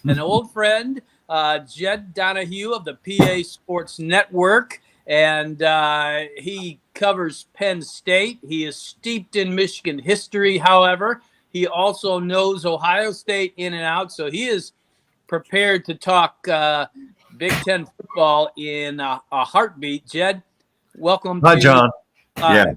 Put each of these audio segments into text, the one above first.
an old friend, Jed Donahue of the PA Sports Network, and he covers Penn State. He is steeped in Michigan history, however. He also knows Ohio State in and out, so he is prepared to talk Big Ten football in a heartbeat. Jed, welcome. Hi, John. Yeah.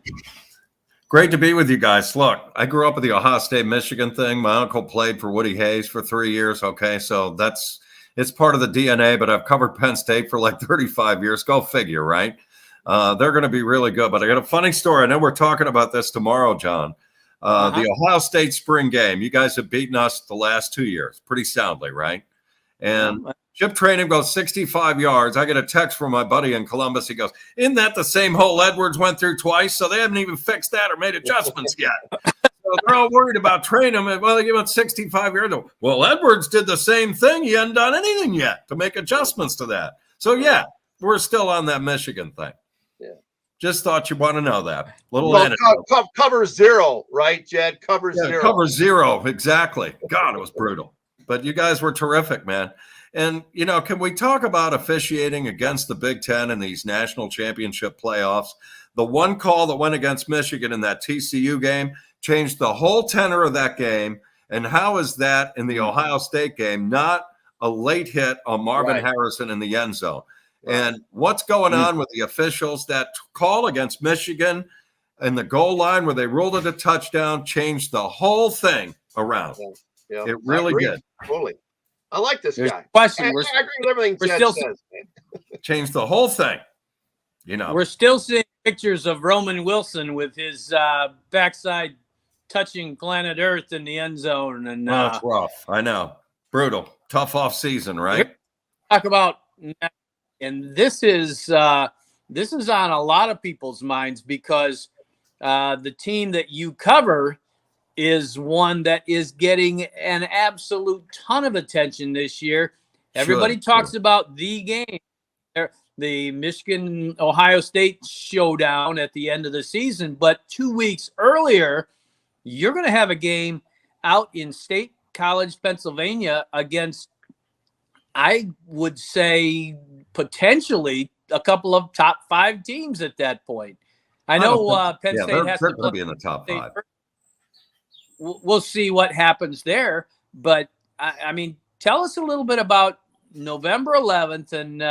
Great to be with you guys. Look, I grew up with the Ohio State-Michigan thing. My uncle played for Woody Hayes for 3 years. Okay, so it's part of the DNA, but I've covered Penn State for like 35 years. Go figure, right? They're going to be really good. But I got a funny story. I know we're talking about this tomorrow, John. The Ohio State spring game, you guys have beaten us the last 2 years pretty soundly, right? And Chip Trainum goes 65 yards. I get a text from my buddy in Columbus. He goes, "Isn't that the same hole Edwards went through twice? So they haven't even fixed that or made adjustments yet." So they're all worried about Trainum. Well, they give him 65 yards. Well, Edwards did the same thing. He hadn't done anything yet to make adjustments to that. So, yeah, we're still on that Michigan thing. Yeah. Just thought you'd want to know that. Cover zero, right, Jed? Cover zero. Cover zero, exactly. God, it was brutal. But you guys were terrific, man. And, can we talk about officiating against the Big Ten in these national championship playoffs? The one call that went against Michigan in that TCU game changed the whole tenor of that game. And how is that in the Ohio State game not a late hit on Marvin Harrison in the end zone? And what's going on with the officials? That call against Michigan and the goal line where they ruled it a touchdown changed the whole thing around. Yeah. It really did. Totally. I like this guy. Question. I agree with everything Jed says. Changed the whole thing. We're still seeing pictures of Roman Wilson with his backside touching planet Earth in the end zone. And it's rough. I know. Brutal. Tough off season, right? Talk about, and this is on a lot of people's minds because the team that you cover is one that is getting an absolute ton of attention this year. Everybody talks about the game, the Michigan-Ohio State showdown at the end of the season. But 2 weeks earlier, you're going to have a game out in State College, Pennsylvania against, I would say, potentially a couple of top 5 teams at that point. I know Penn State has to be in the top 5. We'll see what happens there. But, I mean, tell us a little bit about November 11th and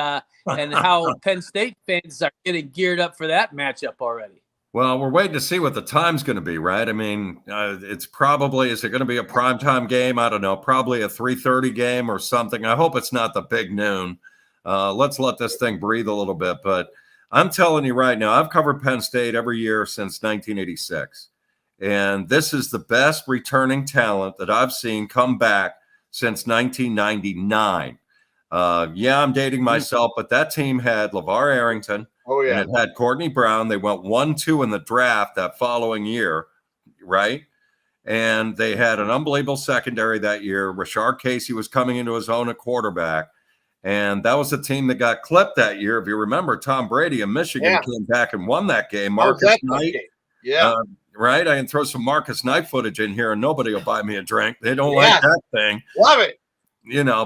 how Penn State fans are getting geared up for that matchup already. Well, we're waiting to see what the time's going to be, right? I mean, it's probably, is it going to be a primetime game? I don't know, probably a 3:30 game or something. I hope it's not the big noon. Let's let this thing breathe a little bit. But I'm telling you right now, I've covered Penn State every year since 1986. And this is the best returning talent that I've seen come back since 1999. I'm dating myself, but that team had LeVar Arrington. And it had Courtney Brown. They went 1-2 in the draft that following year, right? And they had an unbelievable secondary that year. Rashard Casey was coming into his own at quarterback. And that was the team that got clipped that year. If you remember, Tom Brady in Michigan came back and won that game. Marcus Knight. Right? I can throw some Marcus Knight footage in here and nobody will buy me a drink. They don't like that thing. Love it.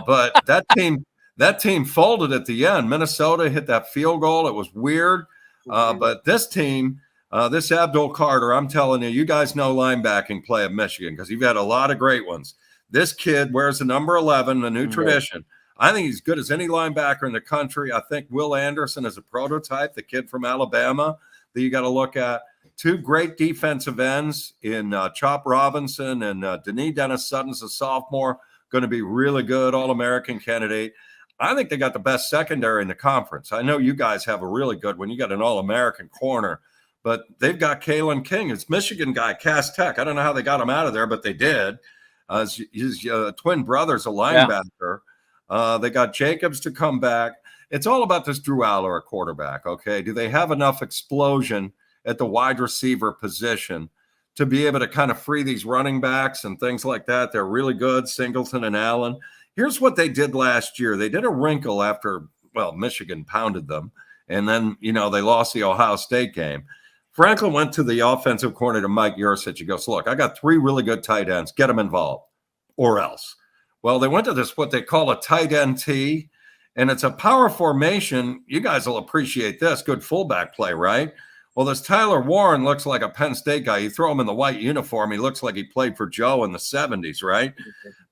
But that team folded at the end. Minnesota hit that field goal. It was weird. But this team, this Abdul Carter, I'm telling you, you guys know linebacking play at Michigan because you've had a lot of great ones. This kid wears the number 11, the new tradition. I think he's good as any linebacker in the country. I think Will Anderson is a prototype, the kid from Alabama that you got to look at. 2 great defensive ends in Chop Robinson and Denis Dennis Sutton's a sophomore, going to be really good, All-American candidate. I think they got the best secondary in the conference. I know you guys have a really good one. You got an All-American corner, but they've got Kalen King. It's Michigan guy, Cass Tech. I don't know how they got him out of there, but they did. His twin brother's a linebacker. They got Jacobs to come back. It's all about this Drew Aller at quarterback, okay? Do they have enough explosion at the wide receiver position to be able to kind of free these running backs and things like that? They're really good, Singleton and Allen. Here's what they did last year. They did a wrinkle after, Michigan pounded them. And then, they lost the Ohio State game. Franklin went to the offensive corner to Mike Yursich. He goes, look, I got 3 really good tight ends. Get them involved or else. Well, they went to this, what they call a tight end T, and it's a power formation. You guys will appreciate this. Good fullback play, right? Well, this Tyler Warren looks like a Penn State guy. You throw him in the white uniform, he looks like he played for Joe in the 70s, right?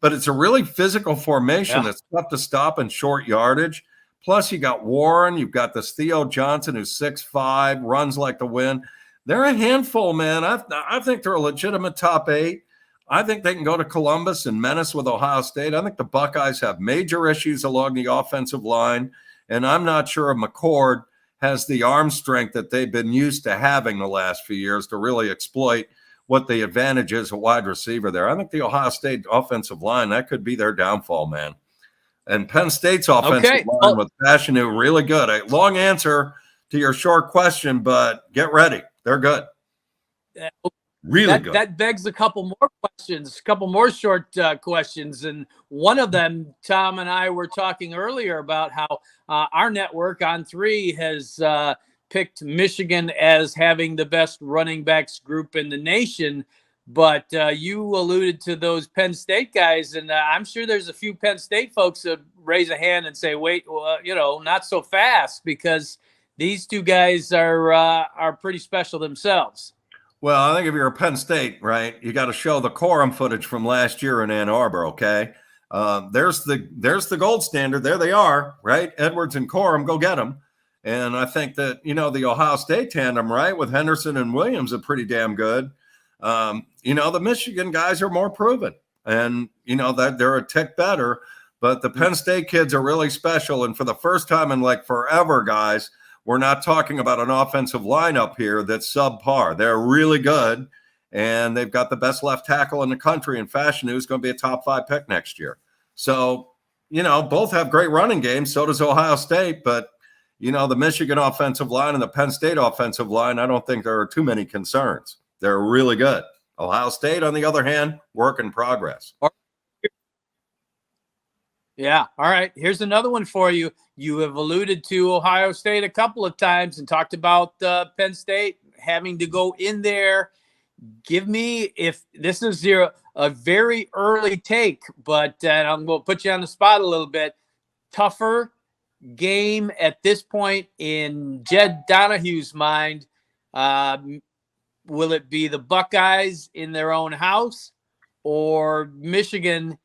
But it's a really physical formation that's tough to stop in short yardage. Plus, you got Warren, you've got this Theo Johnson, who's 6'5", runs like the wind. They're a handful, man. I think they're a legitimate top 8. I think they can go to Columbus and menace with Ohio State. I think the Buckeyes have major issues along the offensive line, and I'm not sure if McCord has the arm strength that they've been used to having the last few years to really exploit what the advantage is at wide receiver there. I think the Ohio State offensive line, that could be their downfall, man. And Penn State's offensive line with Fashanu, really good. A long answer to your short question, but get ready. They're good. Really good. That begs a couple more questions, a couple more short questions. And one of them, Tom and I were talking earlier about how our network on 3 has picked Michigan as having the best running backs group in the nation. But you alluded to those Penn State guys, and I'm sure there's a few Penn State folks that raise a hand and say, wait, not so fast, because these two guys are pretty special themselves. Well, I think if you're a Penn State, right, you got to show the Corum footage from last year in Ann Arbor, okay? There's the gold standard. There they are, right? Edwards and Corum, go get them. And I think that, the Ohio State tandem, right, with Henderson and Williams are pretty damn good. The Michigan guys are more proven. And, that they're a tick better. But the Penn State kids are really special. And for the first time in like forever, guys, we're not talking about an offensive lineup here that's subpar. They're really good, and they've got the best left tackle in the country in Fashanu, who's going to be a top 5 pick next year. So, both have great running games. So does Ohio State. But, the Michigan offensive line and the Penn State offensive line, I don't think there are too many concerns. They're really good. Ohio State, on the other hand, work in progress. Yeah. All right. Here's another one for you. You have alluded to Ohio State a couple of times and talked about Penn State having to go in there. Give me, if this is a very early take, but I'm going to put you on the spot a little bit. Tougher game at this point in Jed Donahue's mind. Will it be the Buckeyes in their own house or Michigan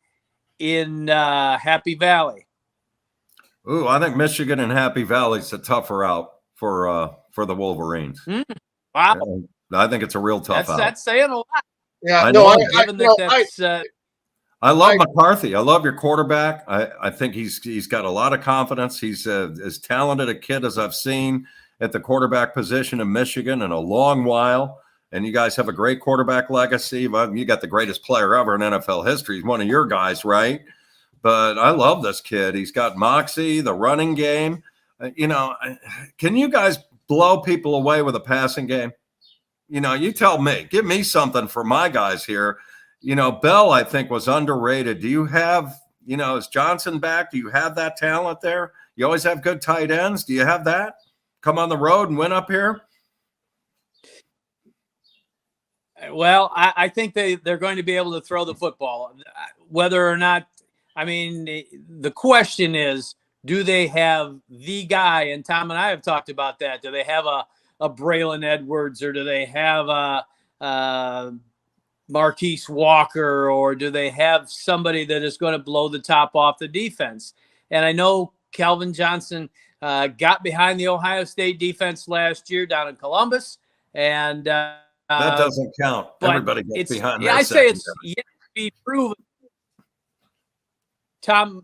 in Happy Valley? Ooh, I think Michigan and Happy Valley is a tougher out for the Wolverines. Wow. I think it's a real tough out. That's saying a lot. Yeah, I love McCarthy. I love your quarterback. I think he's got a lot of confidence. He's as talented a kid as I've seen at the quarterback position in Michigan in a long while. And you guys have a great quarterback legacy. You got the greatest player ever in NFL history. He's one of your guys, right? But I love this kid. He's got moxie, the running game. Can you guys blow people away with a passing game? You tell me. Give me something for my guys here. Bell, I think, was underrated. Do you have, is Johnson back? Do you have that talent there? You always have good tight ends. Do you have that? Come on the road and win up here? Well, I think they're going to be able to throw the football. Whether or not, the question is, do they have the guy? And Tom and I have talked about that. Do they have a Braylon Edwards, or do they have a Marquise Walker, or do they have somebody that is going to blow the top off the defense? And I know Calvin Johnson got behind the Ohio State defense last year down in Columbus, and that doesn't count. Everybody gets behind. Yeah, I say it's yet to be proven. Tom,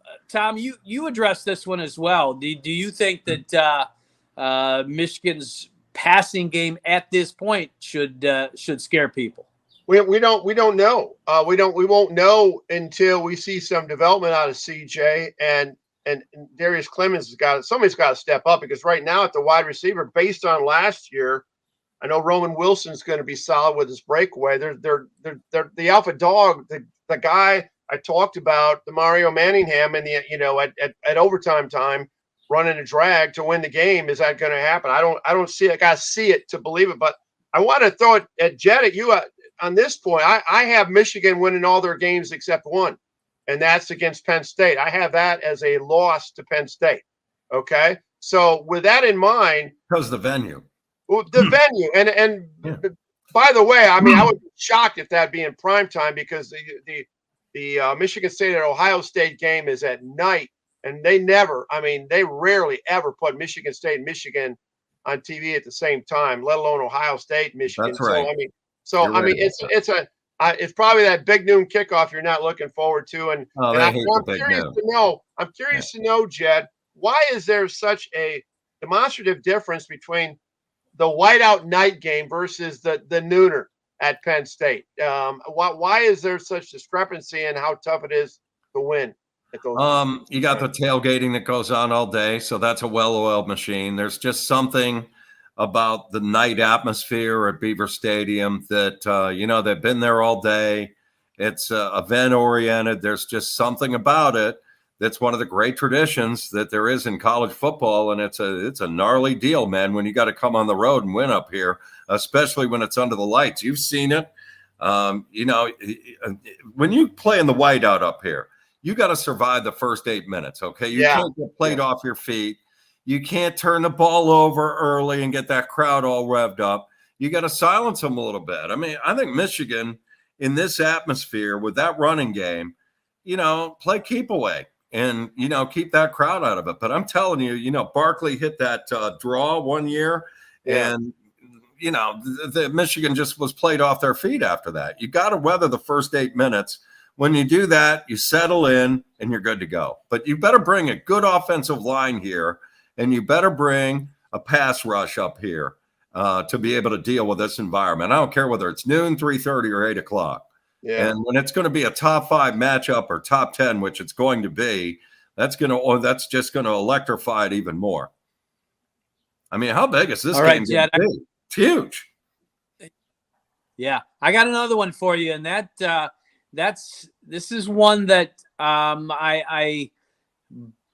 you addressed this one as well. Do you think that Michigan's passing game at this point should scare people? We don't know. We won't know until we see some development out of CJ and Darius Clemens somebody's got to step up, because right now at the wide receiver, based on last year, I know Roman Wilson's going to be solid with his breakaway. They're the alpha dog, the guy I talked about, the Mario Manningham, and at overtime time running a drag to win the game. Is that going to happen? I don't see it. I got to see it to believe it. But I want to throw it at Jed, at you on this point. I have Michigan winning all their games except one, and that's against Penn State. I have that as a loss to Penn State. Okay. So with that in mind, because the venue, the venue, and Yeah. by the way, I mean, I would be shocked if that be in prime time, because the Michigan State and Ohio State game is at night, and they rarely ever put Michigan State and Michigan on TV at the same time, let alone Ohio State, Michigan. That's right. So I mean, it's probably that big noon kickoff you're not looking forward to, and I'm curious to know. I'm curious to know, Jed, why is there such a demonstrative difference between the whiteout night game versus the nooner at Penn State? Why is there such discrepancy in how tough it is to win at those? You got the tailgating that goes on all day, so that's a well-oiled machine. There's just something about the night atmosphere at Beaver Stadium that they've been there all day. It's event oriented. There's just something about it that's one of the great traditions that there is in college football, and it's a gnarly deal, man, when you got to come on the road and win up here, especially when it's under the lights. You've seen it. When you play in the whiteout up here, you got to survive the first 8 minutes, okay? You can't get played off your feet. You can't turn the ball over early and get that crowd all revved up. You got to silence them a little bit. I mean, I think Michigan in this atmosphere with that running game, play keep away and, keep that crowd out of it. But I'm telling you, Barkley hit that draw one year and, the Michigan just was played off their feet after that. You got to weather the first 8 minutes. When you do that, you settle in and you're good to go. But you better bring a good offensive line here, and you better bring a pass rush up here to be able to deal with this environment. I don't care whether it's noon, 3:30, or 8 o'clock. Yeah. And when it's going to be a top 5 matchup or top 10, which it's going to be, that's just going to electrify it even more. I mean, how big is this game? Jed, it's huge. Yeah, I got another one for you, and this is one that I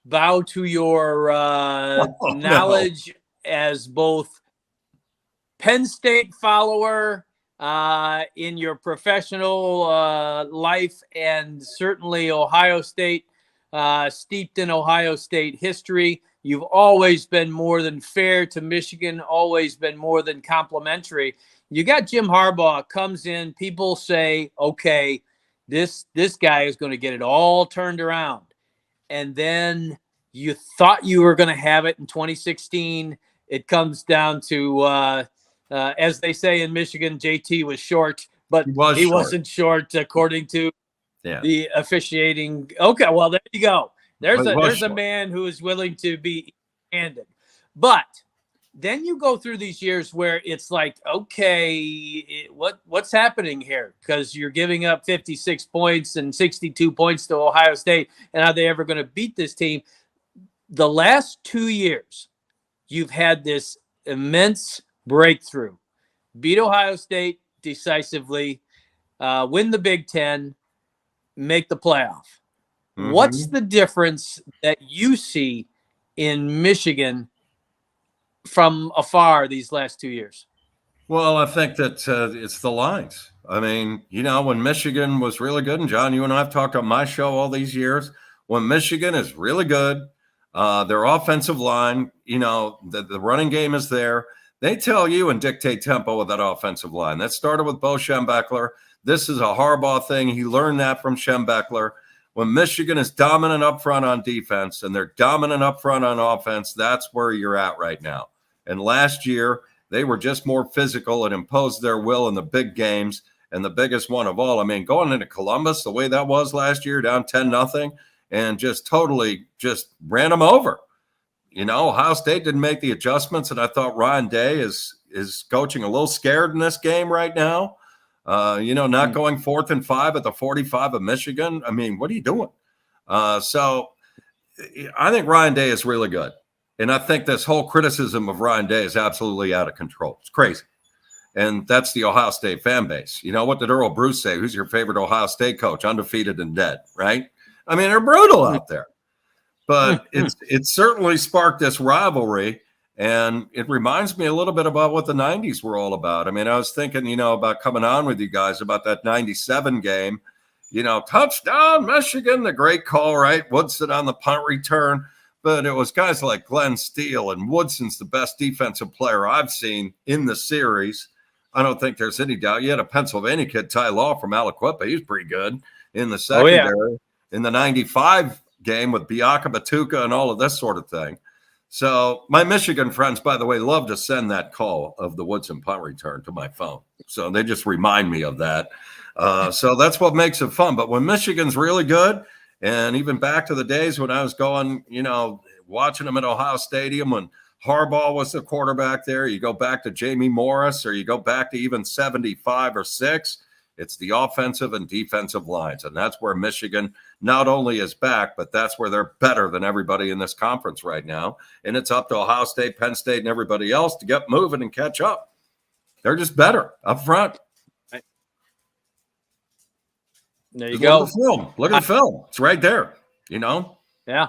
bow to your knowledge as both Penn State follower in your professional life, and certainly Ohio State, steeped in Ohio State history. You've always been more than fair to Michigan, always been more than complimentary. You got Jim Harbaugh comes in, people say, okay, this guy is going to get it all turned around. And then you thought you were going to have it in 2016. It comes down to, as they say in Michigan, JT was short, but he wasn't short according to the officiating. Okay, well, there you go. There's a man who is willing to be handed. But then you go through these years where it's like, okay, what's happening here? Because you're giving up 56 points and 62 points to Ohio State, and are they ever going to beat this team? The last 2 years, you've had this immense breakthrough. Beat Ohio State decisively, win the Big Ten, make the playoff. Mm-hmm. What's the difference that you see in Michigan from afar these last 2 years? Well, I think that it's the lines. I mean, when Michigan was really good, and John, you and I have talked on my show all these years, when Michigan is really good, their offensive line, the running game is there. They tell you and dictate tempo with that offensive line. That started with Bo Schembechler. This is a Harbaugh thing. He learned that from Schembechler. When Michigan is dominant up front on defense and they're dominant up front on offense, that's where you're at right now. And last year, they were just more physical and imposed their will in the big games. And the biggest one of all, I mean, going into Columbus, the way that was last year, down 10-0, and just totally just ran them over. Ohio State didn't make the adjustments, and I thought Ryan Day is coaching a little scared in this game right now. Not going 4th and 5 at the 45 of Michigan. I mean, what are you doing? So I think Ryan Day is really good. And I think this whole criticism of Ryan Day is absolutely out of control. It's crazy. And that's the Ohio State fan base. What did Earl Bruce say? Who's your favorite Ohio State coach? Undefeated and dead, right? I mean, they're brutal out there. But it certainly sparked this rivalry. And it reminds me a little bit about what the 90s were all about. I mean, I was thinking, about coming on with you guys about that 97 game, touchdown, Michigan, the great call, right? Woodson on the punt return. But it was guys like Glenn Steele, and Woodson's the best defensive player I've seen in the series. I don't think there's any doubt. You had a Pennsylvania kid, Ty Law from Aliquippa. He's pretty good in the secondary. In the 95 game with Biaka Batuka and all of this sort of thing. So my Michigan friends, by the way, love to send that call of the Woodson punt return to my phone. So they just remind me of that. So that's what makes it fun. But when Michigan's really good, and even back to the days when I was going, watching them at Ohio Stadium when Harbaugh was the quarterback there, you go back to Jamie Morris, or you go back to even 75 or 6, it's the offensive and defensive lines. And that's where Michigan not only is back, but that's where they're better than everybody in this conference right now. And it's up to Ohio State, Penn State, and everybody else to get moving and catch up. They're just better up front. There you go. Look at the film. Look at the film. It's right there, Yeah.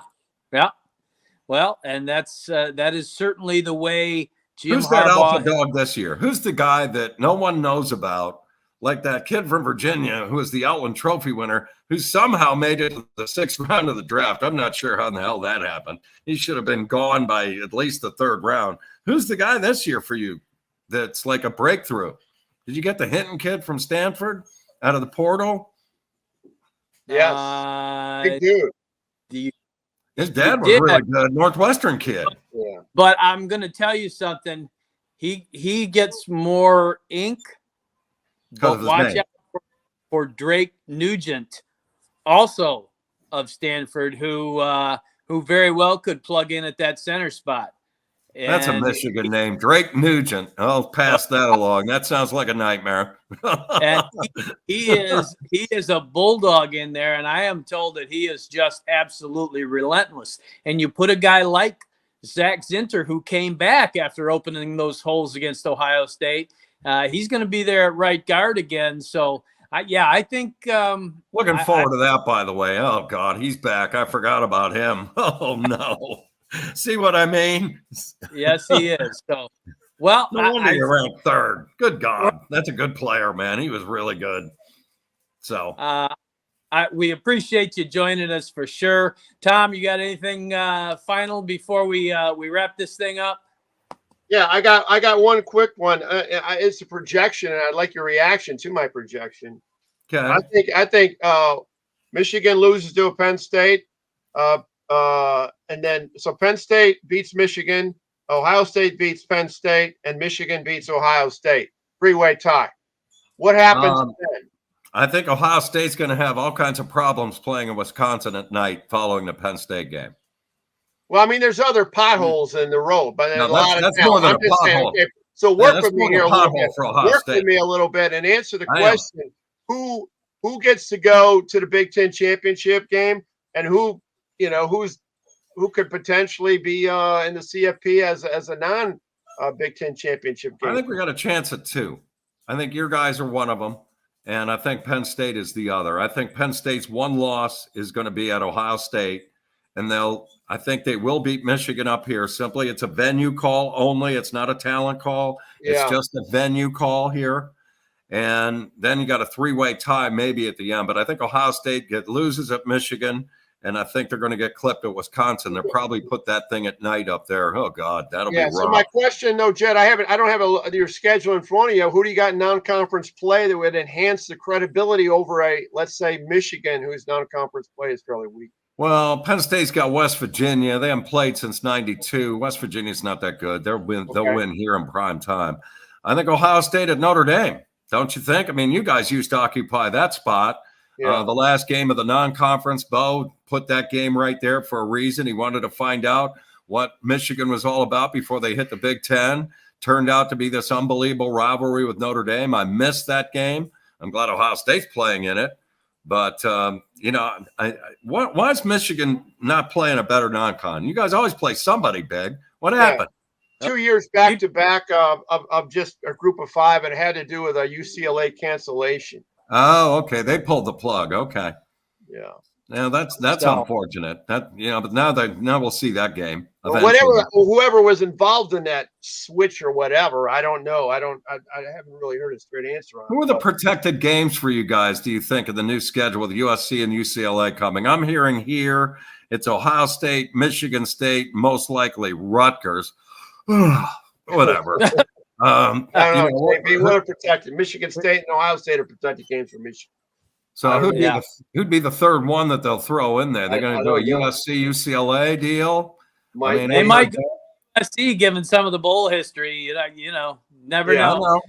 Well, and that is certainly the way Jim Who's that Harbaugh. alpha dog this year? Who's the guy that no one knows about, like that kid from Virginia who was the Outland Trophy winner, who somehow made it to the 6th round of the draft? I'm not sure how in the hell that happened. He should have been gone by at least the 3rd round. Who's the guy this year for you that's like a breakthrough? Did you get the Hinton kid from Stanford out of the portal? Yes. Big dude. His dad was really good, Northwestern kid. Yeah. But I'm going to tell you something. He gets more ink. But watch out for Drake Nugent, also of Stanford, who very well could plug in at that center spot. And that's a Michigan name, Drake Nugent. I'll pass that along. That sounds like a nightmare. And he is a bulldog in there, and I am told that he is just absolutely relentless. And you put a guy like Zach Zinter, who came back after opening those holes against Ohio State, he's going to be there at right guard again. So, I think looking forward to that, by the way. Oh, God, he's back. I forgot about him. Oh, no. See what I mean? Yes, he is. So, well, no wonder you're around 3rd. Good God. That's a good player, man. He was really good. So, we appreciate you joining us for sure. Tom, you got anything final before we wrap this thing up? Yeah, I got one quick one. It's a projection, and I'd like your reaction to my projection. Okay. I think Michigan loses to a Penn State, and then so Penn State beats Michigan, Ohio State beats Penn State, and Michigan beats Ohio State. 3-way tie. What happens then? I think Ohio State's going to have all kinds of problems playing in Wisconsin at night following the Penn State game. Well, I mean, there's other potholes in the road, but no, a lot that's of more than I'm a just saying, pothole. okay, so work with me here a little bit. Work with me a little bit and answer the question: Who gets to go to the Big Ten championship game, and who could potentially be in the CFP as a non Big Ten championship game? I think we got a chance at 2. I think your guys are one of them, and I think Penn State is the other. I think Penn State's one loss is going to be at Ohio State, and I think they will beat Michigan up here. Simply, it's a venue call only. It's not a talent call. Yeah. It's just a venue call here. And then you got a 3-way tie maybe at the end. But I think Ohio State loses at Michigan, and I think they're going to get clipped at Wisconsin. They'll probably put that thing at night up there. Oh, God, that'll be rough. So my question, though, Jed, I don't have your schedule in front of you. Who do you got in non-conference play that would enhance the credibility over let's say, Michigan, whose non-conference play is fairly weak? Well, Penn State's got West Virginia. They haven't played since '92. West Virginia's not that good. They'll win here in prime time. I think Ohio State at Notre Dame. Don't you think? I mean, you guys used to occupy that spot. Yeah. The last game of the non-conference, Bo put that game right there for a reason. He wanted to find out what Michigan was all about before they hit the Big Ten. Turned out to be this unbelievable rivalry with Notre Dame. I missed that game. I'm glad Ohio State's playing in it. But, why is Michigan not playing a better non-con? You guys always play somebody big. What happened? 2 years back to back of just a group of 5, and it had to do with a UCLA cancellation. Oh, okay. They pulled the plug. Okay. Yeah. Yeah, that's So- unfortunate. That but now we'll see that game. Well, Eventually. whoever was involved in that switch or whatever, I don't know. I haven't really heard a straight answer on. Who are the protected games for you guys, do you think, of the new schedule with USC and UCLA coming? I'm hearing here it's Ohio State, Michigan State, most likely Rutgers. Whatever. I don't know. What are protected? Michigan State and Ohio State are protected games for Michigan. So who'd be the third one that they'll throw in there? They're going to do a USC UCLA deal. They might go USC given some of the bowl history. You know, never know.